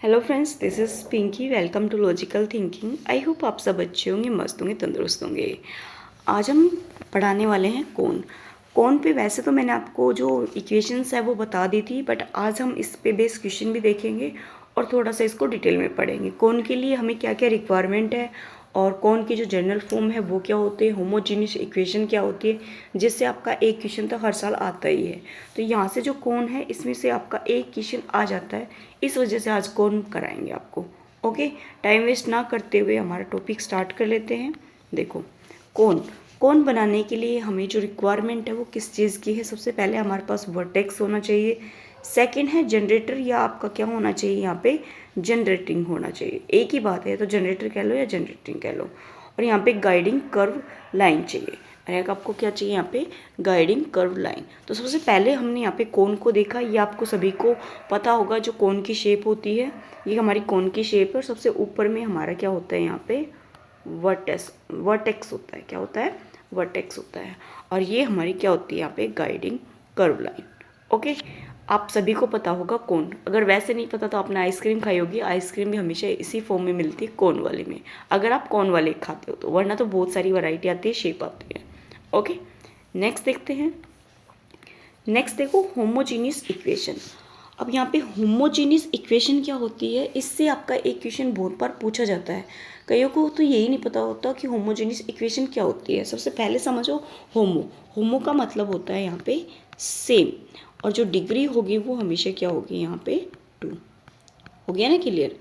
Hello friends, this is Pinky. Welcome to logical thinking. I hope आप सब अच्छे होंगे, मस्त होंगे, तंदुरुस्त होंगे। आज हम पढ़ाने वाले हैं कौन। कौन पे वैसे तो मैंने आपको जो इक्वेशंस है वो बता दी थी, बट आज हम इस पे बेस क्वेश्चन भी देखेंगे और थोड़ा सा इसको डिटेल में पढ़ेंगे। कौन के लिए हमें क्या क्या रिक्वायरमेंट है और कौन की जो जनरल फॉर्म है वो क्या होती है, होमोजीनियस इक्वेशन क्या होती है, जिससे आपका एक क्वेश्चन तो हर साल आता ही है। तो यहाँ से जो कौन है इसमें से आपका एक क्वेश्चन आ जाता है, इस वजह से आज कौन कराएंगे आपको। ओके, टाइम वेस्ट ना करते हुए हमारा टॉपिक स्टार्ट कर लेते हैं। देखो, कौन कौन बनाने के लिए हमें जो रिक्वायरमेंट है वो किस चीज़ की है। सबसे पहले हमारे पास वर्टेक्स होना चाहिए। सेकंड है जनरेटर, या आपका क्या होना चाहिए, यहाँ पे जनरेटिंग होना चाहिए। एक ही बात है, तो जनरेटर कह लो या जनरेटिंग कह लो। और यहाँ पे गाइडिंग कर्व लाइन चाहिए। अरे आपको क्या चाहिए यहाँ पे, गाइडिंग कर्व लाइन। तो सबसे पहले हमने यहाँ पे कोन को देखा। ये आपको सभी को पता होगा जो कोन की शेप होती है, ये हमारी कोन की शेप है। और सबसे ऊपर में हमारा क्या होता है, यहाँ पे वर्टेक्स होता है। क्या होता है, वर्टेक्स होता है। और ये हमारी क्या होती है यहाँ पे, गाइडिंग कर्व लाइन। ओके, आप सभी को पता होगा कोन। अगर वैसे नहीं पता तो आपने आइसक्रीम खाई होगी। आइसक्रीम भी हमेशा इसी फॉर्म में मिलती है, कोन वाले में, अगर आप कोन वाले खाते हो तो। वरना तो बहुत सारी वैरायटी आती है, शेप आती है। ओके, नेक्स्ट देखते हैं। नेक्स्ट देखो, होमोजीनियस इक्वेशन। अब यहाँ पे होमोजीनियस इक्वेशन क्या होती है, इससे आपका एक क्वेश्चन बहुत बार पूछा जाता है। कईयों को तो यही नहीं पता होता कि होमोजीनियस इक्वेशन क्या होती है। सबसे पहले समझो, होमो का मतलब होता है यहाँ पे सेम, और जो डिग्री होगी वो हमेशा क्या होगी, यहाँ पे 2। हो गया ना क्लियर।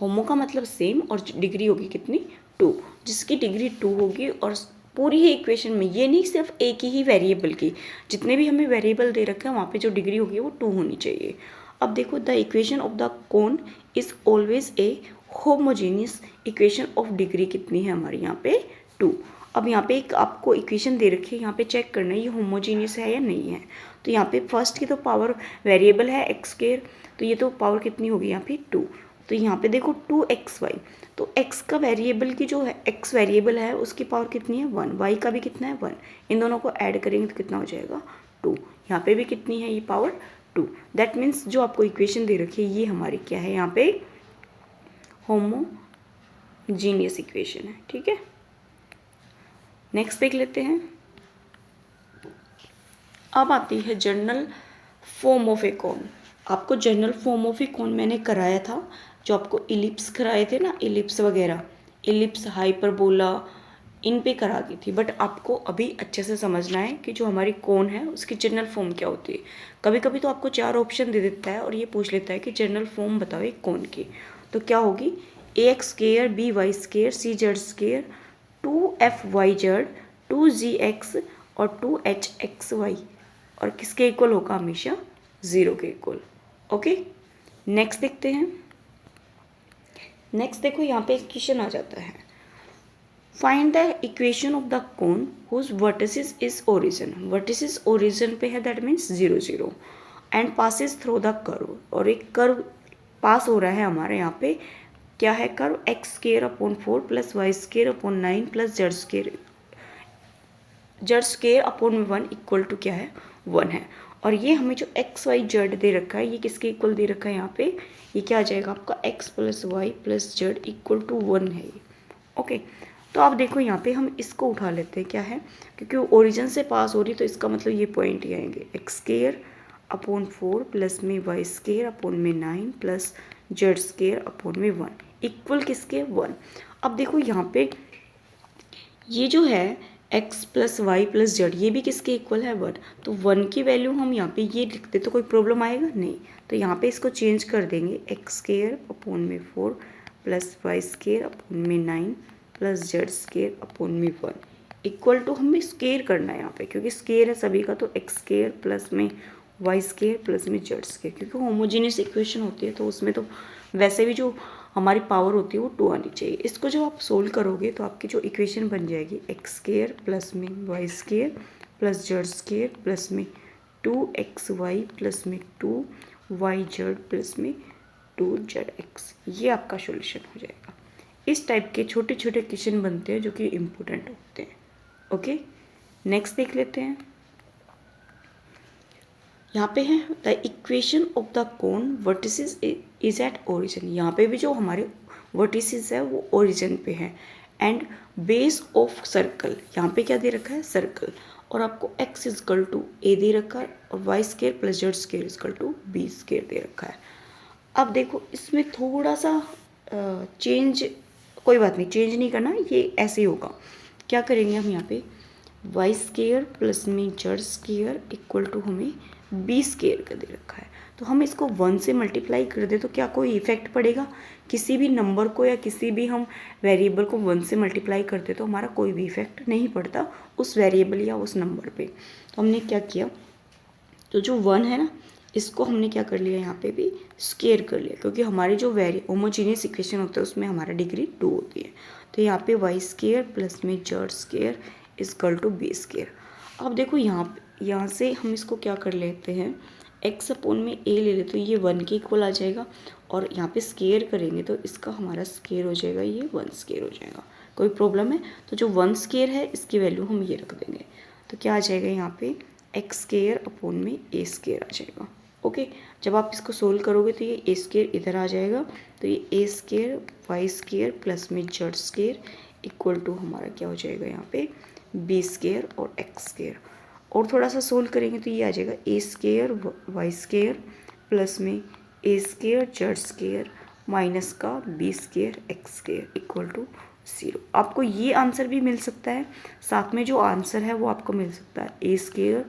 होमो का मतलब सेम और डिग्री होगी कितनी, 2। जिसकी डिग्री 2 होगी। और पूरी ही इक्वेशन में, ये नहीं सिर्फ एक ही वेरिएबल की, जितने भी हमें वेरिएबल दे रखे हैं वहाँ पे जो डिग्री होगी वो 2 होनी चाहिए। अब देखो, the equation of the cone is always a homogeneous equation of degree कितनी है हमारी, यहाँ पे 2। अब यहाँ पे एक आपको इक्वेशन दे रखी है, यहाँ पे चेक करना है ये होमोजीनियस है या नहीं है। तो यहाँ पे फर्स्ट की तो पावर वेरिएबल है एक्स स्क्वायर, तो ये तो पावर कितनी होगी यहाँ पे 2। तो यहाँ पे देखो 2xy, तो x का वेरिएबल की जो है, x वेरिएबल है उसकी पावर कितनी है 1, y का भी कितना है 1। इन दोनों को ऐड करेंगे तो कितना हो जाएगा 2। यहाँ पे भी कितनी है ये पावर 2। दैट मीन्स जो आपको इक्वेशन दे रखी है ये हमारी क्या है, यहाँ पे होमोजीनियस इक्वेशन है। ठीक है, नेक्स्ट देख लेते हैं। अब आती है जनरल फॉर्म ऑफ ए कोन। आपको जनरल फॉर्म ऑफ ए कोन मैंने कराया था, जो आपको इलिप्स कराए थे ना, इलिप्स वगैरह, इलिप्स, हाइपरबोला, इन पे करा दी थी। बट आपको अभी अच्छे से समझना है कि जो हमारी कोन है उसकी जनरल फॉर्म क्या होती है। कभी कभी तो आपको 4 ऑप्शन दे देता है और ये पूछ लेता है कि जनरल फॉर्म बताओ एक कोन की। तो क्या होगी, ax square B Y square C Z square 2f(y)z 2gx और 2hxy, और किसके इक्वल होगा, हमेशा 0 के इक्वल। ओके, नेक्स्ट देखते हैं। नेक्स्ट देखो, यहाँ पे एक क्वेश्चन आ जाता है, find the equation of the cone whose vertices is origin. Vertices origin पे है, that means 0 0, and passes through the curve. और एक कर्व पास हो रहा है हमारे यहाँ पे, क्या है curve, X square upon 4 plus Y square upon 9 plus Z square upon 1 equal to क्या है, 1 है। और ये हमें जो एक्स वाई जेड दे रखा है, ये किसके इक्वल दे रखा है यहाँ पे, ये क्या आ जाएगा आपका X plus Y plus Z equal to 1 है ये। ओके, तो आप देखो यहाँ पे हम इसको उठा लेते हैं, क्या है, क्योंकि वो ओरिजिन से पास हो रही तो इसका मतलब ये पॉइंट ही आएंगे, एक्स स्क्वायर अपॉन 4 प्लस में वाई स्क्वायर अपॉन में 9 प्लस जेड स्क्वायर अपॉन में 1 इक्वल किसके, 1। अब देखो यहाँ पे ये जो है x plus Y plus Z, ये भी किसके इक्वल है, 1। तो 1 की वैल्यू हम यहाँ पे ये लिखते तो कोई प्रॉब्लम आएगा नहीं। तो यहाँ पे इसको चेंज कर देंगे, एक्स स्क्वायर अपॉन में 4 प्लस वाई स्क्वायर अपॉन में 9 प्लस जेड स्क्वायर अपॉन में 1 इक्वल टू, हमें स्क्वायर करना है यहाँ पे क्योंकि स्क्वायर है सभी का, तो एक्स स्क्वायर प्लस में वाई स्क्वायर प्लस में जेड स्क्वायर, क्योंकि होमोजीनियस इक्वेशन होती है तो उसमें तो वैसे भी जो हमारी पावर होती है वो 2 आनी चाहिए। इसको जब आप सोल्व करोगे तो आपकी जो इक्वेशन बन जाएगी, एक्स स्क्वायर प्लस में Y square plus Z square plus में 2xy प्लस में 2yz प्लस में 2zx, ये आपका सॉल्यूशन हो जाएगा। इस टाइप के छोटे छोटे क्वेश्चन बनते हैं जो कि इम्पोर्टेंट होते हैं। ओके, नेक्स्ट देख लेते हैं। यहाँ पे है the equation of the cone vertices is at origin. यहाँ पे भी जो हमारे वर्टिसेस है वो ओरिजिन पे है। एंड बेस ऑफ सर्कल, यहाँ पे क्या दे रखा है, सर्कल। और आपको x इजकल टू ए दे रखा है और Y square plus Z square equal to B square दे रखा है। अब देखो इसमें थोड़ा सा चेंज, कोई बात नहीं, चेंज नहीं करना, ये ऐसे ही होगा। क्या करेंगे हम यहाँ पे, वाई स्केयर प्लस में जेड स्केयर इक्वल टू हमें बी स्केयर का दे रखा है। तो हम इसको 1 से मल्टीप्लाई कर दे तो क्या कोई इफेक्ट पड़ेगा? किसी भी नंबर को या किसी भी हम वेरिएबल को 1 से मल्टीप्लाई करते तो हमारा कोई भी इफेक्ट नहीं पड़ता उस वेरिएबल या उस नंबर पे। तो हमने क्या किया, तो जो 1 है ना, इसको हमने क्या कर लिया, यहाँ पे भी स्केयर कर लिया, क्योंकि हमारी जो होमोजीनियस इक्वेशन होता है उसमें हमारा डिग्री 2 होती है। तो यहाँ पे वाई स्केयर प्लस में Z square equal to B square. अब देखो यहाँ से हम इसको क्या कर लेते हैं, x अपॉन में a ले लेते, तो ये 1 के इक्वल आ जाएगा। और यहाँ पे स्केयर करेंगे तो इसका हमारा स्केयर हो जाएगा, ये 1 स्केयर हो जाएगा। कोई प्रॉब्लम है? तो जो 1 स्केयर है इसकी वैल्यू हम ये रख देंगे। तो क्या आ जाएगा यहाँ पे, एक्स स्केयर अपॉन में ए स्केयर आ जाएगा। ओके, जब आप इसको सोल्व करोगे तो ये ए स्केयर इधर आ जाएगा। तो ये A square Y square plus में जेड स्केयर इक्वल टू हमारा क्या हो जाएगा यहाँ पे, बी स्केयर और एक्स स्केयर। और थोड़ा सा सोल्व करेंगे तो ये आ जाएगा A square Y square plus में A square Z square minus का B square X square equal to 0। आपको ये आंसर भी मिल सकता है, साथ में जो आंसर है वो आपको मिल सकता है A square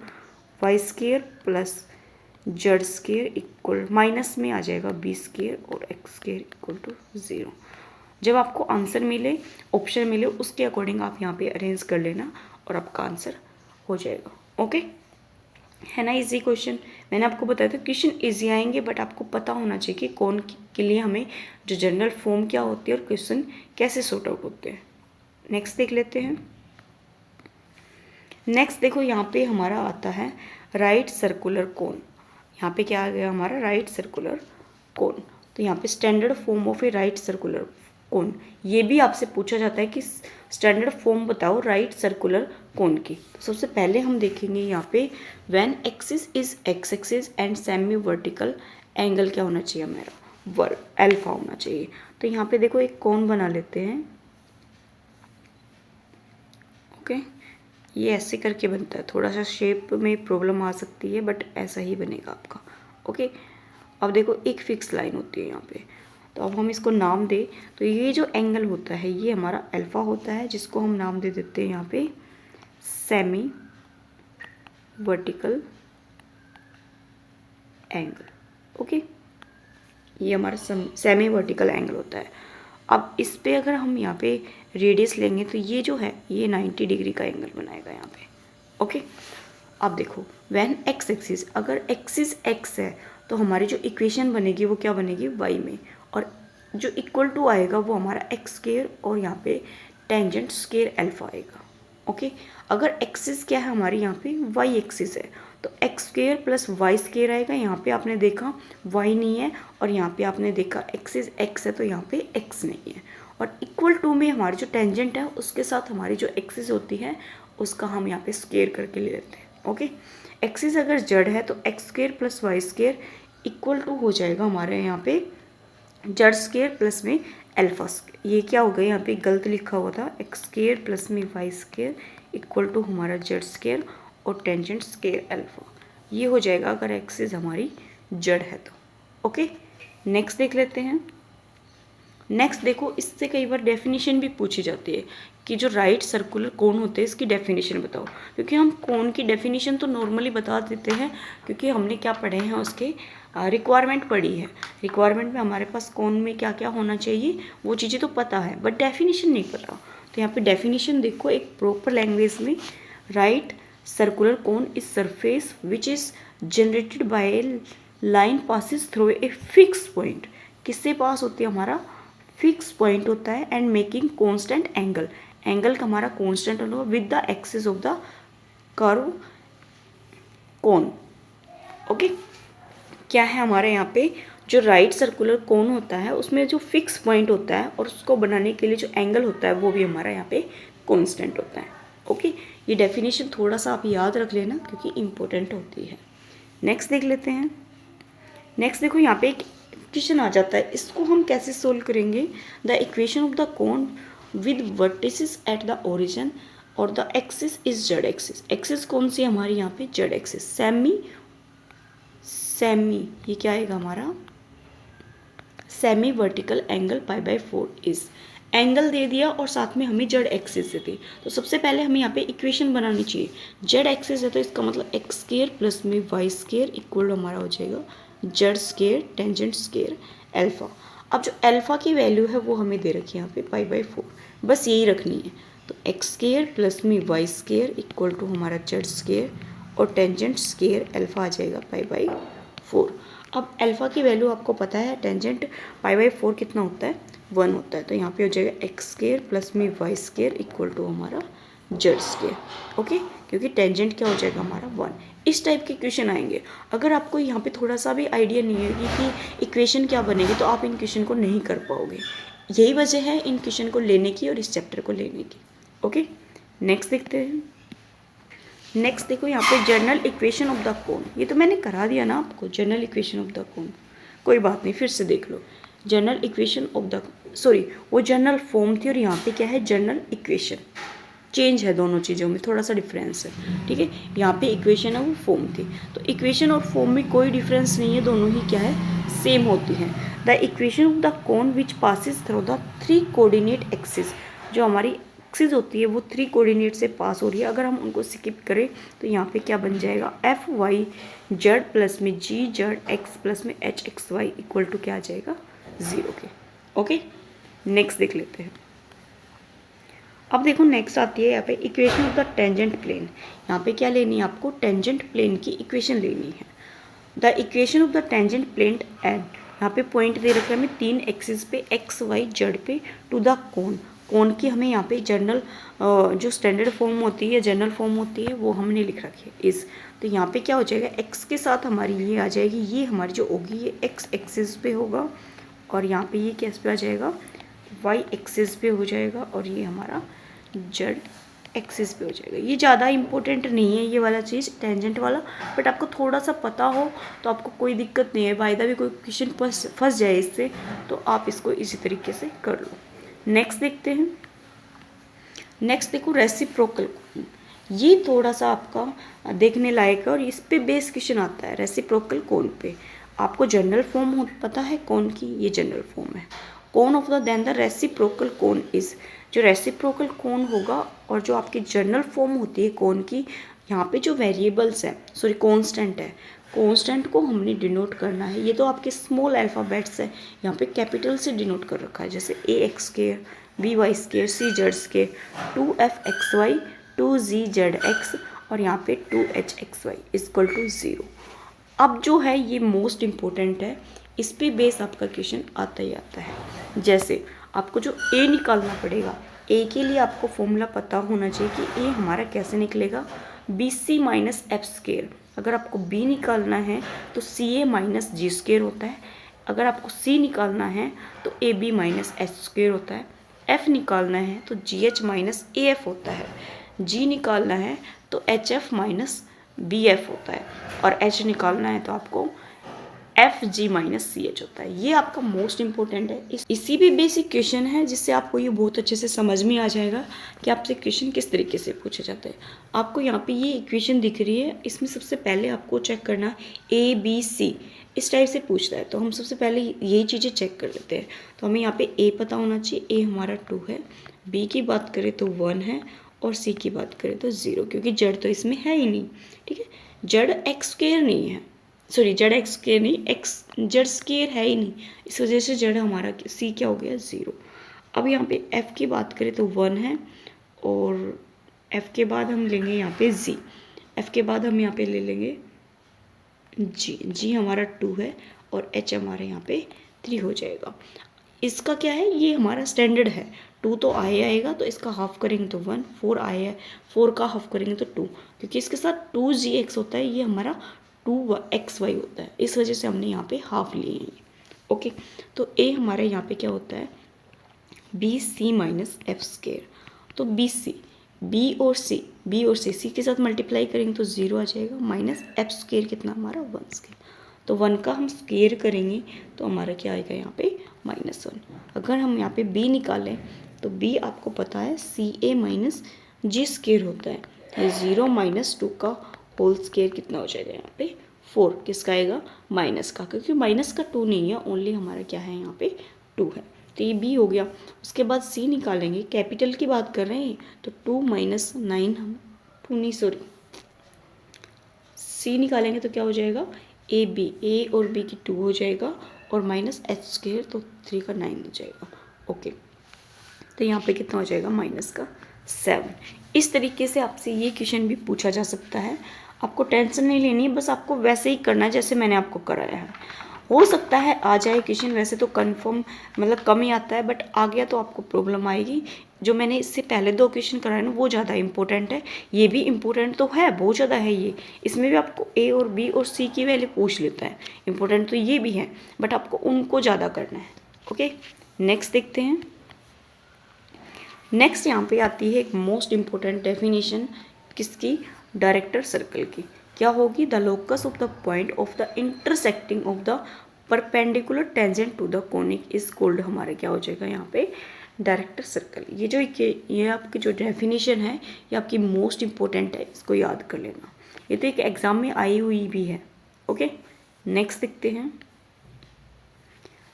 Y square plus Z square equal minus में आ जाएगा बी स्केयर और एक्स स्केयर इक्वल टू 0। जब आपको आंसर मिले, ऑप्शन मिले, उसके अकॉर्डिंग आप यहाँ पे अरेंज कर लेना और आपका आंसर हो जाएगा। ओके, है ना इजी क्वेश्चन। मैंने आपको बताया था क्वेश्चन इजी आएंगे, बट आपको पता होना चाहिए कि कौन के लिए हमें जो जनरल फॉर्म क्या होती है और क्वेश्चन कैसे सॉर्ट आउट होते हैं। नेक्स्ट देख लेते हैं। नेक्स्ट देखो यहाँ पे हमारा आता है राइट सर्कुलर कोन। यहाँ पे क्या आ गया हमारा, राइट सर्कुलर कोन। तो यहाँ पे standard form of A right circular cone, ये भी आपसे पूछा जाता है कि स्टैंडर्ड फॉर्म बताओ राइट सर्कुलर कोन की। तो सबसे पहले हम देखेंगे यहाँ पे when axis is x axis and semi vertical angle क्या होना चाहिए हमारा, अल्फा होना चाहिए। तो यहाँ पे देखो एक कोन बना लेते हैं। ओके, ये ऐसे करके बनता है, थोड़ा सा शेप में प्रॉब्लम आ सकती है बट ऐसा ही बनेगा आपका। ओके, अब देखो एक फिक्स लाइन होती है यहाँ पे, तो अब हम इसको नाम दे, तो ये जो एंगल होता है ये हमारा अल्फा होता है, जिसको हम नाम दे देते हैं यहाँ पे सेमी वर्टिकल एंगल। ओके, ये हमारा सेमी वर्टिकल एंगल होता है। अब इस पे अगर हम यहाँ पे रेडियस लेंगे तो ये जो है ये 90 डिग्री का एंगल बनाएगा यहाँ पे। ओके, अब देखो व्हेन एक्स एक्सिस, अगर एक्सिस एक्स है तो हमारी जो इक्वेशन बनेगी वो क्या बनेगी, वाई में, और जो इक्वल टू आएगा वो हमारा एक्स स्केयर और यहाँ पे टेंजेंट स्केयर अल्फा आएगा। ओके, अगर एक्सिस क्या है हमारी, यहाँ पे वाई एक्सिस है तो X square plus Y square आएगा। यहाँ पे आपने देखा वाई नहीं है और यहाँ पे आपने देखा एक्सिस एक्स है तो यहाँ पे एक्स नहीं है। और इक्वल टू में हमारी जो टेंजेंट है उसके साथ हमारी जो एक्सिस होती है उसका हम यहाँ पे स्केयर करके ले लेते हैं। ओके, एक्सिस अगर जेड है तो X square plus Y square equal to हो जाएगा हमारे यहाँ पे जेड स्केयर प्लस में अल्फा स्केयर। ये क्या हो गया, यहाँ पे गलत लिखा हुआ था, एक्स स्केयर प्लस में वाई स्केयर इक्वल टू हमारा जेड स्केयर और टेंजेंट स्केयर अल्फा। ये हो जाएगा अगर एक्सिस हमारी जेड है तो। ओके, नेक्स्ट देख लेते हैं। नेक्स्ट देखो, इससे कई बार डेफिनेशन भी पूछी जाती है कि जो राइट सर्कुलर कोन होते हैं इसकी डेफिनेशन बताओ, क्योंकि हम कोन की डेफिनेशन तो नॉर्मली बता देते हैं क्योंकि हमने क्या पढ़े हैं उसके रिक्वायरमेंट पढ़ी है। रिक्वायरमेंट में हमारे पास कोन में क्या क्या होना चाहिए वो चीज़ें तो पता है बट डेफिनेशन नहीं पता। तो यहाँ पे डेफिनेशन देखो एक प्रॉपर लैंग्वेज में, right circular cone is surface which is generated by line passes through a fix point. किससे पास होती है, हमारा फिक्स पॉइंट होता है, and making constant angle, angle का हमारा कॉन्स्टेंट होगा with the axis of the curve cone. Okay, क्या है हमारे यहाँ पे जो राइट सर्कुलर कोन होता है उसमें जो फिक्स पॉइंट होता है और उसको बनाने के लिए जो एंगल होता है वो भी हमारा यहाँ पे कॉन्स्टेंट होता है। ओके, ये डेफिनेशन थोड़ा सा आप याद रख लेना क्योंकि इम्पोर्टेंट होती है। नेक्स्ट देख लेते हैं। नेक्स्ट देखो यहाँ पे एक इक्वेशन आ जाता है, इसको हम कैसे सोल्व करेंगे। The equation of the cone with vertices at the origin और the axis is Z axis. Axis कौन सी है हमारी यहाँ पे, जेड एक्सिस। सेमी ये क्या आएगा हमारा, semi vertical angle pi by 4 is, angle दे दिया और साथ में हमें जेड एक्सिस दे दी। तो सबसे पहले हमें यहाँ पे इक्वेशन बनानी चाहिए। जेड एक्सिस है तो इसका मतलब एक्स स्क्वायर प्लस में वाई स्क्वायर इक्वल हमारा हो जाएगा Z square tangent square alpha. अब जो अल्फा की वैल्यू है वो हमें दे रखी है यहाँ पे पाई बाय 4, बस यही रखनी है। तो एक्स स्क्वायर प्लस में वाई स्क्वायर इक्वल टू हमारा जेड स्क्वायर और टेंजेंट स्क्वायर अल्फा आ जाएगा पाई बाय 4। अब अल्फा की वैल्यू आपको पता है, टेंजेंट पाई बाय 4 कितना होता है, 1 होता है। तो यहाँ पे हो जाएगा एक्स स्क्वायर प्लस में वाई स्क्वायर इक्वल टू हमारा जेड स्क्वायर। ओके, क्योंकि टेंजेंट क्या हो जाएगा हमारा 1। इस टाइप के क्वेश्चन आएंगे। अगर आपको यहाँ पे थोड़ा सा भी आइडिया नहीं है कि इक्वेशन क्या बनेगी तो आप इन क्वेश्चन को नहीं कर पाओगे। यही वजह है इन क्वेश्चन को लेने की और इस चैप्टर को लेने की। ओके, नेक्स्ट देखते हैं। नेक्स्ट देखो यहाँ पे general equation of the cone, ये तो मैंने करा दिया ना आपको, general equation of the cone. कोई बात नहीं, फिर से देख लो। General equation of the, sorry वो जनरल फॉर्म थी और यहाँ पे क्या है, जनरल इक्वेशन। चेंज है दोनों चीज़ों में, थोड़ा सा डिफरेंस है, ठीक है। यहाँ पे इक्वेशन है वो फॉर्म थी, तो इक्वेशन और फॉर्म में कोई डिफरेंस नहीं है, दोनों ही क्या है, सेम होती हैं। The equation of the cone which passes through the 3 coordinate axis, जो हमारी एक्सिस होती है वो 3 कोऑर्डिनेट से पास हो रही है। अगर हम उनको स्किप करें तो यहाँ पे क्या बन जाएगा, एफ वाई जेड प्लस में जी जेड एक्स प्लस में H X Y equal to क्या आ जाएगा, 0 के। ओके, नेक्स्ट देख लेते हैं। अब देखो नेक्स्ट आती है यहाँ पे equation of the tangent plane. यहाँ पे क्या लेनी है आपको, टेंजेंट प्लेन की इक्वेशन लेनी है। The equation of the tangent plane and, यहाँ पे पॉइंट दे रखा है हमें 3 एक्सिस पे, एक्स वाई जेड पे, टू द कोन। कोन की हमें यहाँ पे जनरल जो स्टैंडर्ड फॉर्म होती है, जनरल फॉर्म होती है, वो हमने लिख रखी है इस। तो यहाँ पे क्या हो जाएगा, एक्स के साथ हमारी ये आ जाएगी, ये हमारी जो होगी ये एक्स एक्सिस पे होगा और यहाँ पे ये किस पे आ जाएगा, वाई एक्सिस पे हो जाएगा और ये हमारा जेड एक्सिस पे हो जाएगा। ये ज़्यादा इंपॉर्टेंट नहीं है ये वाला चीज़, टेंजेंट वाला, बट आपको थोड़ा सा पता हो तो आपको कोई दिक्कत नहीं है। बाय द वे कोई क्वेश्चन फंस जाए इससे तो आप इसको इसी तरीके से कर लो। नेक्स्ट देखते हैं। नेक्स्ट देखो रेसिप्रोकल कोन, ये थोड़ा सा आपका देखने लायक है और इस पे बेस क्वेश्चन आता है रेसिप्रोकल कोन पे। आपको जनरल फॉर्म पता है कोन की, ये जनरल फॉर्म है। Cone of the then the reciprocal cone is, जो रेसिप्रोकल कोन होगा और जो आपकी जनरल फॉर्म होती है कोन की, यहाँ पे जो वेरिएबल्स है, सॉरी कांस्टेंट है, कांस्टेंट को हमने डिनोट करना है। ये तो आपके स्मॉल अल्फ़ाबेट्स है, यहाँ पे कैपिटल से डिनोट कर रखा है, जैसे A X square, B Y square, C Z square, 2f X Y, 2z Z X और यहाँ पे 2h x Y equal to 0। अब जो है ये मोस्ट इम्पोर्टेंट है, इस पे बेस आपका क्वेश्चन आता ही आता है। जैसे आपको जो ए निकालना पड़ेगा, ए के लिए आपको फॉर्मूला पता होना चाहिए कि ए हमारा कैसे निकलेगा, B C minus F square. अगर आपको बी निकालना है तो सी ए माइनस जी स्क्वायर होता है। अगर आपको सी निकालना है तो A B minus H square होता है। एफ निकालना है तो G H minus A F होता है। जी निकालना है तो H F minus B F होता है और एच निकालना है तो आपको F G minus C H होता है। ये आपका मोस्ट इंपॉर्टेंट है। इसी भी बेसिक क्वेश्चन है जिससे आपको ये बहुत अच्छे से समझ में आ जाएगा कि आपसे क्वेश्चन किस तरीके से पूछे जाते हैं। आपको यहाँ पे ये इक्वेशन दिख रही है, इसमें सबसे पहले आपको चेक करना ए बी सी इस टाइप से पूछता है, तो हम सबसे पहले यही चीज़ें चेक कर लेते हैं। तो हमें यहाँ पे ए पता होना चाहिए, ए हमारा 2 है, बी की बात करें तो 1 है और सी की बात करें तो 0, क्योंकि जेड तो इसमें है ही नहीं, ठीक है। जेड एक्स स्क्वायर नहीं है, सॉरी जेड एक्स स्क्वायर नहीं, एक्स जेड स्क्वायर है ही नहीं, इस वजह से जेड हमारा सी क्या हो गया 0। अब यहाँ पे एफ की बात करें तो 1 है और एफ के बाद हम लेंगे यहाँ पे जी, एफ के बाद हम यहाँ पे ले लेंगे जी, जी हमारा 2 है और एच हमारे यहाँ पे 3 हो जाएगा। इसका क्या है, ये हमारा स्टैंडर्ड है, 2 तो आएगा तो इसका हाफ करेंगे तो 1, 4 आया है, 4 का हाफ करेंगे तो 2, क्योंकि इसके साथ 2gx होता है, ये हमारा 2xy होता है, इस वजह से हमने यहाँ पे हाफ लिए हैं। ओके, तो ए हमारे यहाँ पे क्या होता है, B C minus F square. तो बी बी और सी के साथ मल्टीप्लाई करेंगे तो 0 आ जाएगा, माइनस एफ स्क्वायर कितना हमारा 1 स्क्वायर, तो 1 का हम स्क्वायर करेंगे तो हमारा क्या आएगा यहाँ पे -1। अगर हम यहाँ पे b निकालें तो b आपको पता है सी ए माइनस जी स्क्वायर होता है, ये 0 माइनस 2 का होल स्क्वायर कितना हो जाएगा यहाँ पे 4, किसका आएगा माइनस का, क्योंकि माइनस का 2 नहीं है, ओनली हमारा क्या है यहाँ पे 2 है, तो ये b हो गया। उसके बाद c निकालेंगे, कैपिटल की बात कर रहे हैं तो 2 माइनस 9 हम 2 नहीं सॉरी c निकालेंगे तो क्या हो जाएगा ए और b की 2 हो जाएगा और माइनस एच स्क्वायर तो 3 का 9 हो जाएगा। ओके, तो यहाँ पे कितना हो जाएगा माइनस का 7। इस तरीके से आपसे ये क्वेश्चन भी पूछा जा सकता है, आपको टेंशन नहीं लेनी है, बस आपको वैसे ही करना है जैसे मैंने आपको कराया है। हो सकता है आ जाए क्वेश्चन, वैसे तो कंफर्म मतलब कम ही आता है, बट आ गया तो आपको प्रॉब्लम आएगी। जो मैंने इससे पहले 2 क्वेश्चन कराए ना वो ज़्यादा इंपॉर्टेंट है, ये भी इंपॉर्टेंट तो है, बहुत ज़्यादा है ये, इसमें भी आपको ए और बी और सी की वैल्यू पूछ लेता है, इंपॉर्टेंट तो ये भी है, बट आपको उनको ज़्यादा करना है। ओके, नेक्स्ट देखते हैं। नेक्स्ट यहाँ पे आती है एक मोस्ट इम्पोर्टेंट डेफिनेशन, किसकी, डायरेक्टर सर्कल की। क्या होगी, the locus of the point of the intersecting of the perpendicular tangent to the conic is called, हमारे क्या हो जाएगा यहाँ पे डायरेक्टर सर्कल। ये आपकी जो डेफिनेशन है ये आपकी मोस्ट इम्पोर्टेंट है, इसको याद कर लेना, ये तो एक एग्जाम में आई हुई भी है। ओके, नेक्स्ट देखते हैं।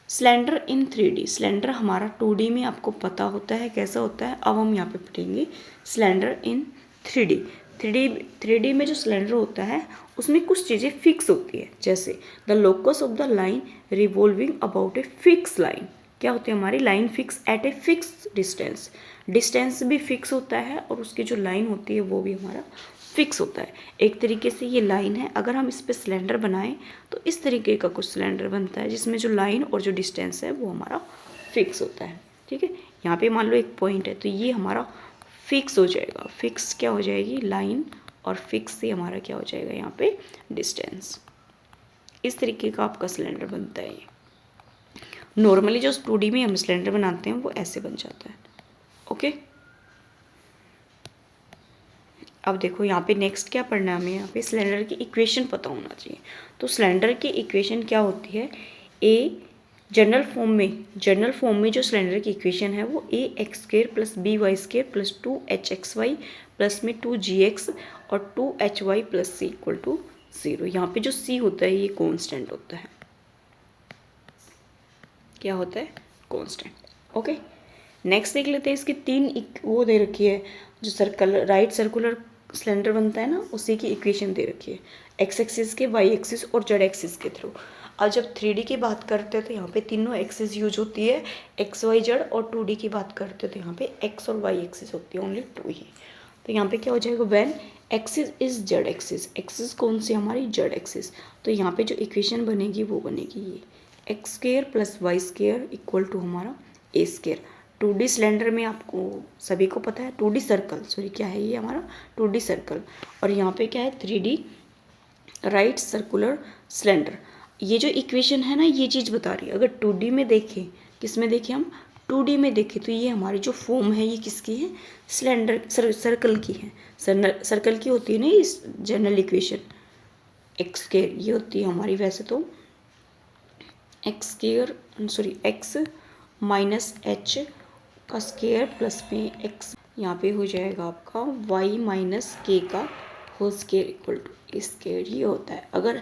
सिलेंडर इन 3D, सिलेंडर हमारा 2D में आपको पता होता है कैसा होता है, अब हम यहाँ पे पढ़ेंगे सिलेंडर इन 3D। 3D में जो सिलेंडर होता है उसमें कुछ चीज़ें फिक्स होती है, जैसे the locus of the line revolving about a fix line. क्या होती है हमारी line fix eight a fix distance भी फिक्स होता है और उसकी जो लाइन होती है वो भी हमारा फिक्स होता है। एक तरीके से ये लाइन है, अगर हम इस पर सिलेंडर बनाएं तो इस तरीके का कुछ सिलेंडर बनता है जिसमें जो लाइन और जो डिस्टेंस है वो हमारा फिक्स होता है। ठीक है, यहाँ पे मान लो एक पॉइंट है तो ये हमारा फिक्स हो जाएगा, फिक्स क्या हो जाएगी लाइन, और फिक्स से हमारा क्या हो जाएगा यहाँ पे डिस्टेंस। इस तरीके का आपका सिलेंडर बनता है। नॉर्मली जो 2D में हम सिलेंडर बनाते हैं वो ऐसे बन जाता है। ओके, अब देखो यहाँ पे नेक्स्ट क्या पढ़ना है हमें, यहाँ पे सिलेंडर की इक्वेशन पता होना चाहिए। तो सिलेंडर की इक्वेशन क्या होती है, ए जनरल फॉर्म में जो सिलेंडर की इक्वेशन है वो A X square plus B Y square plus 2hxy plus में 2gx और 2hy plus C equal to 0। यहाँ पे जो सी होता है ये कॉन्स्टेंट होता है, क्या होता है कांस्टेंट। ओके, नेक्स्ट देख लेते हैं। इसकी 3 वो दे रखी है, जो राइट सर्कुलर सिलेंडर बनता है ना उसी की इक्वेशन दे रखी है, एक्स एक्सिस के, वाई एक्सिस और जेड एक्सिस के थ्रू। अब जब 3D की बात करते हैं तो यहाँ पे तीनों एक्सिस यूज होती है, एक्स वाई जेड, और 2D की बात करते हैं तो यहाँ पे एक्स और वाई एक्सिस होती है, ओनली 2 ही। तो यहाँ पे क्या हो जाएगा, when axis is Z axis, axis कौन सी हमारी जेड एक्सिस, तो यहाँ पे जो इक्वेशन बनेगी वो बनेगी ये X square plus Y square equal to हमारा ए स्क्वायर। 2D सिलेंडर में आपको सभी को पता है 2D सर्कल, सॉरी क्या है ये हमारा 2D सर्कल, और यहाँ पे क्या है 3D राइट सर्कुलर सिलेंडर। ये जो इक्वेशन है ना ये चीज़ बता रही है, अगर 2D में देखें, किस में देखें हम 2D में देखें तो ये हमारी जो फॉर्म है ये किसकी है, सिलेंडर सर्कल की है। सर्कल की होती है ना इस जनरल इक्वेशन, एक्स स्क्वायर ये होती है हमारी, वैसे तो एक्स माइनस एच का स्क्वायर प्लस में एक्स, यहाँ पे हो जाएगा आपका वाई माइनस के का whole square equal to square, ये होता है। अगर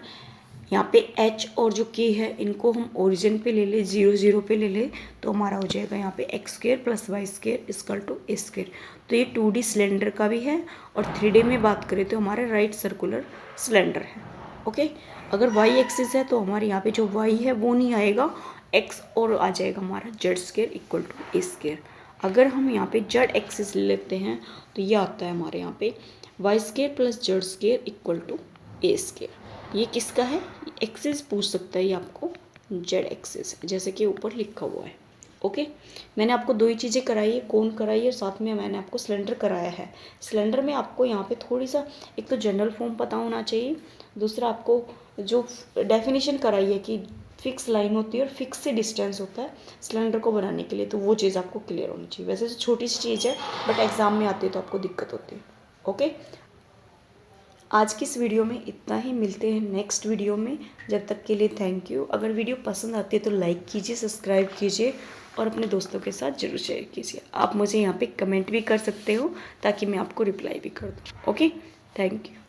यहाँ पे h और जो k है इनको हम ओरिजिन पे ले ले, 0 0 पे ले ले, तो हमारा हो जाएगा यहाँ पे X square plus Y square equal to A square. तो ये 2D सिलेंडर का भी है, और 3D में बात करें तो हमारा राइट सर्कुलर सिलेंडर है। ओके, अगर y एक्सिस है तो हमारे यहाँ पे जो y है वो नहीं आएगा, x और आ जाएगा हमारा Z square equal to A square. अगर हम यहाँ पे जेड एक्सिस ले लेते हैं तो ये आता है हमारे यहाँ पे Y square plus Z square equal to A square. ये किसका है, एक्सिस पूछ सकता है ये आपको, जेड एक्सिस, जैसे कि ऊपर लिखा हुआ है। ओके, मैंने आपको 2 ही चीज़ें कराई है, कौन कराई है, साथ में मैंने आपको सिलेंडर कराया है। सिलेंडर में आपको यहाँ पे थोड़ी सा एक तो जनरल फॉर्म पता होना चाहिए, दूसरा आपको जो डेफिनेशन कराई है कि फिक्स लाइन होती है और फिक्स से डिस्टेंस होता है सिलेंडर को बनाने के लिए, तो वो चीज़ आपको क्लियर होनी चाहिए। वैसे तो छोटी सी चीज़ है बट एग्ज़ाम में आती है तो आपको दिक्कत होती है। ओके, आज की इस वीडियो में इतना ही, मिलते हैं नेक्स्ट वीडियो में। जब तक के लिए थैंक यू। अगर वीडियो पसंद आती है तो लाइक कीजिए, सब्सक्राइब कीजिए और अपने दोस्तों के साथ ज़रूर शेयर कीजिए। आप मुझे यहाँ पे कमेंट भी कर सकते हो ताकि मैं आपको रिप्लाई भी कर दूँ। Okay, thank you.